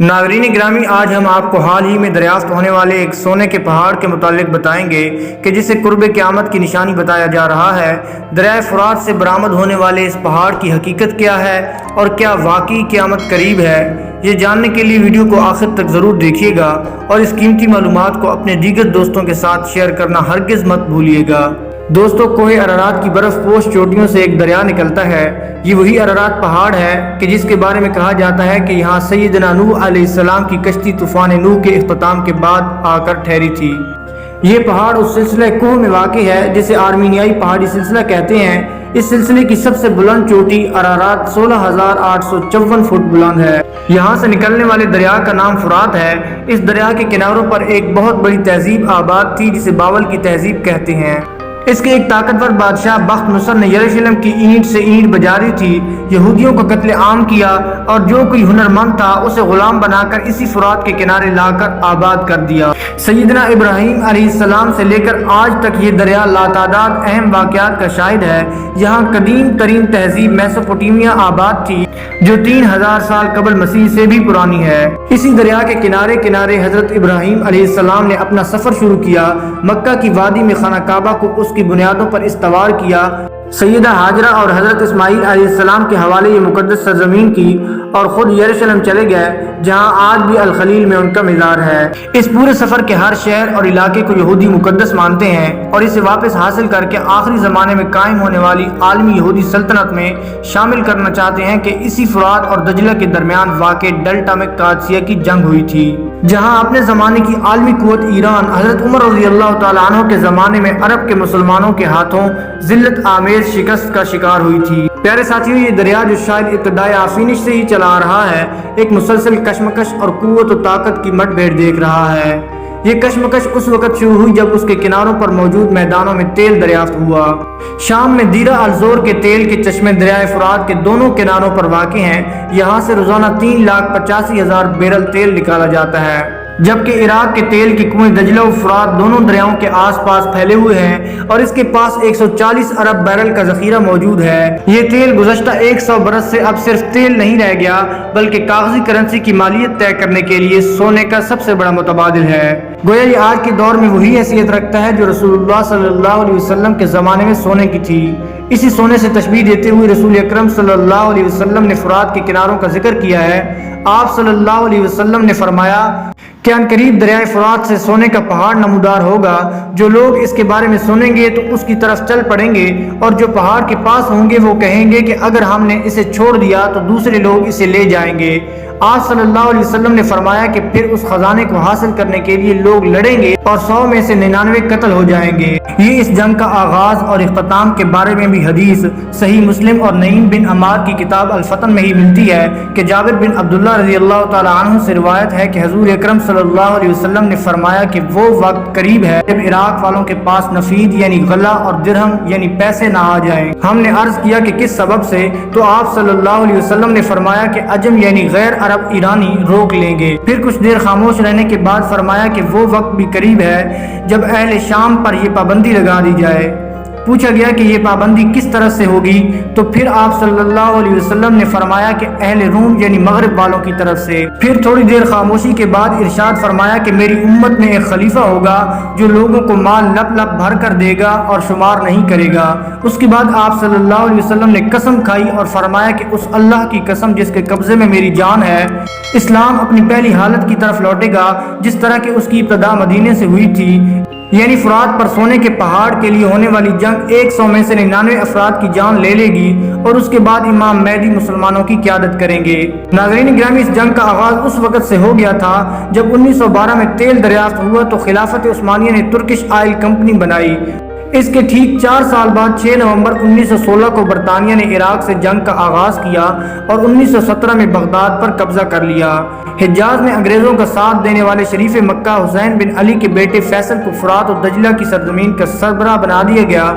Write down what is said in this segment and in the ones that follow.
ناظرین گرامی، آج ہم آپ کو حال ہی میں دریافت ہونے والے ایک سونے کے پہاڑ کے متعلق بتائیں گے کہ جسے قرب قیامت کی نشانی بتایا جا رہا ہے۔ دریائے فرات سے برآمد ہونے والے اس پہاڑ کی حقیقت کیا ہے اور کیا واقعی قیامت قریب ہے، یہ جاننے کے لیے ویڈیو کو آخر تک ضرور دیکھیے گا اور اس قیمتی معلومات کو اپنے دیگر دوستوں کے ساتھ شیئر کرنا ہرگز مت بھولیے گا۔ دوستو، کوہ ارارات کی برف پوش چوٹیوں سے ایک دریا نکلتا ہے۔ یہ وہی ارارات پہاڑ ہے کہ جس کے بارے میں کہا جاتا ہے کہ یہاں سیدنا نوح علیہ السلام کی کشتی طوفان نوح کے اختتام کے بعد آ کر ٹھہری تھی۔ یہ پہاڑ اس سلسلہ کوہ میں واقع ہے جسے آرمینیائی پہاڑی سلسلہ کہتے ہیں۔ اس سلسلے کی سب سے بلند چوٹی ارارات 16,854 فٹ بلند ہے۔ یہاں سے نکلنے والے دریا کا نام فرات ہے۔ اس دریا کے کناروں پر ایک بہت بڑی تہذیب آباد تھی جسے بابل کی تہذیب کہتے ہیں۔ اس کے ایک طاقتور بادشاہ بخت نصر نے یروشلم کی اینٹ سے اینٹ بجاری تھی، یہودیوں کو قتل عام کیا اور جو کوئی ہنرمند تھا اسے غلام بنا کر اسی فرات کے کنارے لا کر آباد کر دیا۔ سیدنا ابراہیم علیہ السلام سے لے کر آج تک یہ دریا لاتعداد اہم واقعات کا شاہد ہے۔ یہاں قدیم ترین تہذیب میسوپوٹیمیا آباد تھی جو 3000 سال قبل مسیح سے بھی پرانی ہے۔ اسی دریا کے کنارے کنارے حضرت ابراہیم علیہ السلام نے اپنا سفر شروع کیا۔ مکہ کی وادی میں خانہ کعبہ کو اس کی بنیادوں پر استوار کیا۔ سیدہ ہاجرہ اور حضرت اسماعیل علیہ السلام کے حوالے یہ مقدس سرزمین کی اور خود یروشلم چلے گئے جہاں آج بھی الخلیل میں ان کا مزار ہے۔ اس پورے سفر کے ہر شہر اور علاقے کو یہودی مقدس مانتے ہیں اور اسے واپس حاصل کر کے آخری زمانے میں قائم ہونے والی عالمی یہودی سلطنت میں شامل کرنا چاہتے ہیں کہ اسی فرات اور دجلہ کے درمیان واقع ڈیلٹا میں قادسیہ کی جنگ ہوئی تھی، جہاں اپنے زمانے کی عالمی قوت ایران حضرت عمر رضی اللہ تعالیٰ عنہ کے زمانے میں عرب کے مسلمانوں کے ہاتھوں ذلت آمیز شکست کا شکار ہوئی تھی۔ پیارے ساتھیوں، یہ دریا جو شاید ابتدائے آفرینش سے ہی چلا آ رہا ہے، ایک مسلسل کشمکش اور قوت و طاقت کی مٹ بھیڑ دیکھ رہا ہے۔ یہ کشمکش اس وقت شروع ہوئی جب اس کے کناروں پر موجود میدانوں میں تیل دریافت ہوا۔ شام میں دیرہ الزور کے تیل کے چشمے دریائے فرات کے دونوں کناروں پر واقع ہیں۔ یہاں سے روزانہ 3,85,000 بیرل تیل نکالا جاتا ہے، جبکہ عراق کے تیل کے کنویں دجلہ و فرات دونوں دریاؤں کے آس پاس پھیلے ہوئے ہیں اور اس کے پاس 140 ارب بیرل کا ذخیرہ موجود ہے۔ یہ تیل گزشتہ 100 برس سے اب صرف تیل نہیں رہ گیا بلکہ کاغذی کرنسی کی مالیت طے کرنے کے لیے سونے کا سب سے بڑا متبادل ہے۔ گویا یہ آج کے دور میں وہی حیثیت رکھتا ہے جو رسول اللہ صلی اللہ علیہ وسلم کے زمانے میں سونے کی تھی۔ اسی سونے سے تشبیہ دیتے ہوئے رسول اکرم صلی اللہ علیہ وسلم نے فرات کے کناروں کا ذکر کیا ہے۔ آپ صلی اللہ علیہ وسلم نے فرمایا کہ عنقریب دریائے فرات سے سونے کا پہاڑ نمودار ہوگا۔ جو لوگ اس کے بارے میں سنیں گے تو اس کی طرف چل پڑیں گے اور جو پہاڑ کے پاس ہوں گے وہ کہیں گے کہ اگر ہم نے اسے چھوڑ دیا تو دوسرے لوگ اسے لے جائیں گے۔ آپ صلی اللہ علیہ وسلم نے فرمایا کہ پھر اس خزانے کو حاصل کرنے کے لیے لوگ لڑیں گے اور 100 میں سے 99 قتل ہو جائیں گے۔ یہ اس جنگ کا آغاز اور اختتام کے بارے میں بھی حدیث صحیح مسلم اور نعیم بن عمار کی کتاب الفتن میں ہی ملتی ہے کہ جابر بن عبداللہ رضی اللہ تعالیٰ عنہ سے روایت ہے کہ حضور اکرم صلی اللہ علیہ وسلم نے فرمایا کہ وہ وقت قریب ہے جب عراق والوں کے پاس نفید یعنی غلہ اور درہم یعنی پیسے نہ آ جائیں۔ ہم نے عرض کیا کہ کس سبب سے، تو آپ صلی اللہ علیہ وسلم نے فرمایا کہ عجم یعنی غیر عرب ایرانی روک لیں گے۔ پھر کچھ دیر خاموش رہنے کے بعد فرمایا کہ وہ وقت بھی قریب ہے جب اہل شام پر یہ پابندی لگا دی جائے۔ پوچھا گیا کہ یہ پابندی کس طرح سے ہوگی، تو پھر آپ صلی اللہ علیہ وسلم نے فرمایا کہ اہل روم یعنی مغرب والوں کی طرف سے۔ پھر تھوڑی دیر خاموشی کے بعد ارشاد فرمایا کہ میری امت میں ایک خلیفہ ہوگا جو لوگوں کو مال لپ لپ بھر کر دے گا اور شمار نہیں کرے گا۔ اس کے بعد آپ صلی اللہ علیہ وسلم نے قسم کھائی اور فرمایا کہ اس اللہ کی قسم جس کے قبضے میں میری جان ہے، اسلام اپنی پہلی حالت کی طرف لوٹے گا جس طرح کہ اس کی ابتدا مدینے سے ہوئی تھی، یعنی فرات پر سونے کے پہاڑ کے لیے ہونے والی جنگ 100 میں سے 99 افراد کی جان لے لے گی اور اس کے بعد امام مہدی مسلمانوں کی قیادت کریں گے۔ ناظرین گرامی، اس جنگ کا آغاز اس وقت سے ہو گیا تھا جب 1912 میں تیل دریافت ہوا تو خلافت عثمانیہ نے ترکش آئل کمپنی بنائی۔ اس کے ٹھیک 4 سال بعد 6 نومبر 1916 کو برطانیہ نے عراق سے جنگ کا آغاز کیا اور 1917 میں بغداد پر قبضہ کر لیا۔ حجاز میں انگریزوں کا ساتھ دینے والے شریف مکہ حسین بن علی کے بیٹے فیصل کو فرات و دجلہ کی سرزمین کا سربراہ بنا دیا گیا۔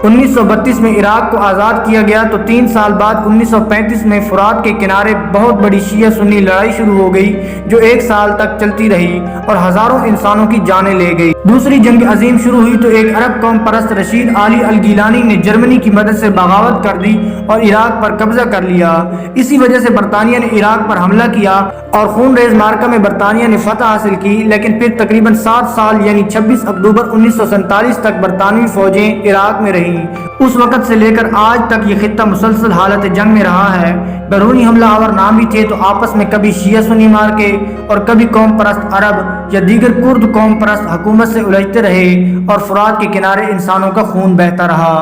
1932 میں عراق کو آزاد کیا گیا تو 3 سال بعد 1935 میں فرات کے کنارے بہت بڑی شیعہ سنی لڑائی شروع ہو گئی جو 1 سال تک چلتی رہی اور ہزاروں انسانوں کی جانیں لے گئی۔ دوسری جنگ عظیم شروع ہوئی تو ایک عرب قوم پرست رشید علی الگیلانی نے جرمنی کی مدد سے بغاوت کر دی اور عراق پر قبضہ کر لیا۔ اسی وجہ سے برطانیہ نے عراق پر حملہ کیا اور خون ریز مارکہ میں برطانیہ نے فتح حاصل کی، لیکن پھر تقریباً 7 سال یعنی 26 اکتوبر 1947 تک برطانوی فوجیں عراق میں رہیں۔ اس وقت سے لے کر آج تک یہ خطہ مسلسل حالت جنگ میں رہا ہے۔ بیرونی حملہ آور نام بھی تھے تو آپس میں کبھی شیعہ سنی مارکے اور کبھی قوم پرست عرب یا دیگر کرد قوم پرست حکومت سے الجھتے رہے اور فرات کے کنارے انسانوں کا خون بہتا رہا۔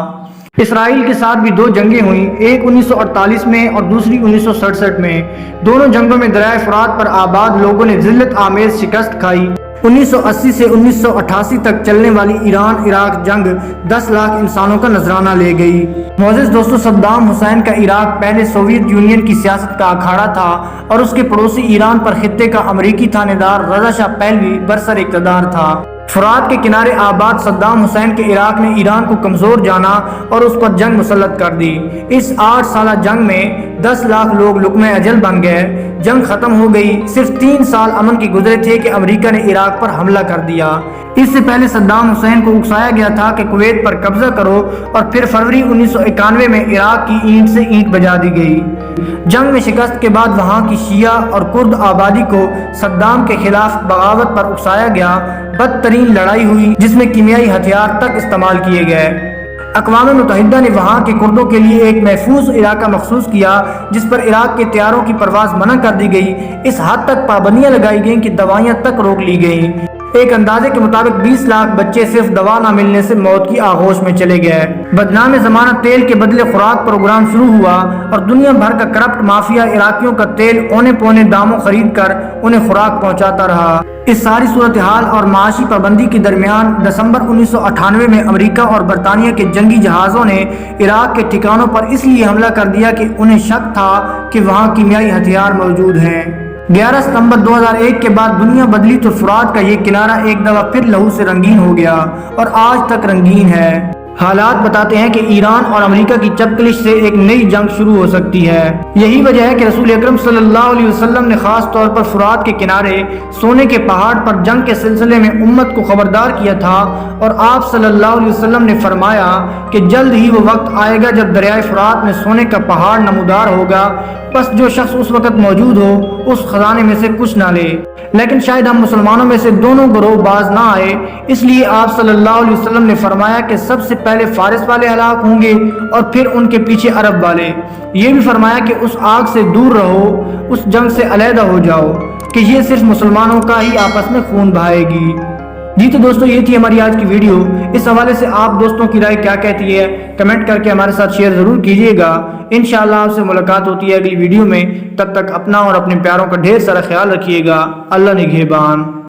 اسرائیل کے ساتھ بھی 2 جنگیں ہوئیں، ایک 1948 میں اور دوسری 1967 میں۔ دونوں جنگوں میں دریائے فرات پر آباد لوگوں نے ذلت آمیز شکست کھائی۔ 1980 سے 1988 تک چلنے والی ایران عراق جنگ 10 لاکھ انسانوں کا نذرانہ لے گئی۔ معزز دوستو، صدام حسین کا عراق پہلے سوویت یونین کی سیاست کا اکھاڑا تھا اور اس کے پڑوسی ایران پر خطے کا امریکی تھانے دار رضا شاہ پہلوی برسر اقتدار تھا۔ فرات کے کنارے آباد صدام حسین کے عراق نے ایران کو کمزور جانا اور اس پر جنگ مسلط کر دی۔ اس 8 سالہ جنگ میں 10 لاکھ لوگ لقمہ اجل بن گئے۔ جنگ ختم ہو گئی، صرف 3 سال امن کے گزرے تھے کہ امریکہ نے عراق پر حملہ کر دیا۔ اس سے پہلے صدام حسین کو اکسایا گیا تھا کہ کویت پر قبضہ کرو اور پھر فروری 1991 میں عراق کی اینٹ سے اینٹ بجا دی گئی۔ جنگ میں شکست کے بعد وہاں کی شیعہ اور کرد آبادی کو صدام کے خلاف بغاوت پر اکسایا گیا۔ بدترین لڑائی ہوئی جس میں کیمیائی ہتھیار تک استعمال کیے گئے۔ اقوام متحدہ نے وہاں کے کردوں کے لیے ایک محفوظ علاقہ مخصوص کیا جس پر عراق کے طیاروں کی پرواز منع کر دی گئی۔ اس حد تک پابندیاں لگائی گئیں کہ دوائیاں تک روک لی گئیں۔ ایک اندازے کے مطابق 20 لاکھ بچے صرف دوا نہ ملنے سے موت کی آغوش میں چلے گئے۔ بدنام زمانہ تیل کے بدلے خوراک پروگرام شروع ہوا اور دنیا بھر کا کرپٹ مافیا عراقیوں کا تیل اونے پونے داموں خرید کر انہیں خوراک پہنچاتا رہا۔ اس ساری صورتحال اور معاشی پابندی کے درمیان دسمبر 1998 میں امریکہ اور برطانیہ کے جنگی جہازوں نے عراق کے ٹھکانوں پر اس لیے حملہ کر دیا کہ انہیں شک تھا کہ وہاں کیمیائی ہتھیار موجود ہیں۔ 11 ستمبر 2001 کے بعد دنیا بدلی تو فرات کا یہ کنارہ ایک دفعہ پھر لہو سے رنگین ہو گیا اور آج تک رنگین ہے۔ حالات بتاتے ہیں کہ ایران اور امریکہ کی چپکلش سے ایک نئی جنگ شروع ہو سکتی ہے۔ یہی وجہ ہے کہ رسول اکرم صلی اللہ علیہ وسلم نے خاص طور پر فرات کے کنارے سونے کے پہاڑ پر جنگ کے سلسلے میں امت کو خبردار کیا تھا اور آپ صلی اللہ علیہ وسلم نے فرمایا کہ جلد ہی وہ وقت آئے گا جب دریائے فرات میں سونے کا پہاڑ نمودار ہوگا، بس جو شخص اس وقت موجود ہو اس خزانے میں سے کچھ نہ لے۔ لیکن شاید ہم مسلمانوں میں سے دونوں گروہ باز نہ آئے، اس لیے آپ صلی اللہ علیہ وسلم نے فرمایا کہ سب سے پہلے فارس والے ہلاک ہوں گے اور پھر ان کے پیچھے عرب والے۔ یہ بھی فرمایا کہ اس آگ سے دور رہو، اس جنگ سے علیحدہ ہو جاؤ کہ یہ صرف مسلمانوں کا ہی آپس میں خون بہائے گی۔ جی تو دوستو، یہ تھی ہماری آج کی ویڈیو۔ اس حوالے سے آپ دوستوں کی رائے کیا کہتی ہے کمنٹ کر کے ہمارے ساتھ شیئر ضرور کیجیے گا۔ انشاءاللہ آپ سے ملاقات ہوتی ہے اگلی ویڈیو میں۔ تب تک اپنا اور اپنے پیاروں کا ڈھیر سارا خیال رکھیے گا۔ اللہ نگہبان۔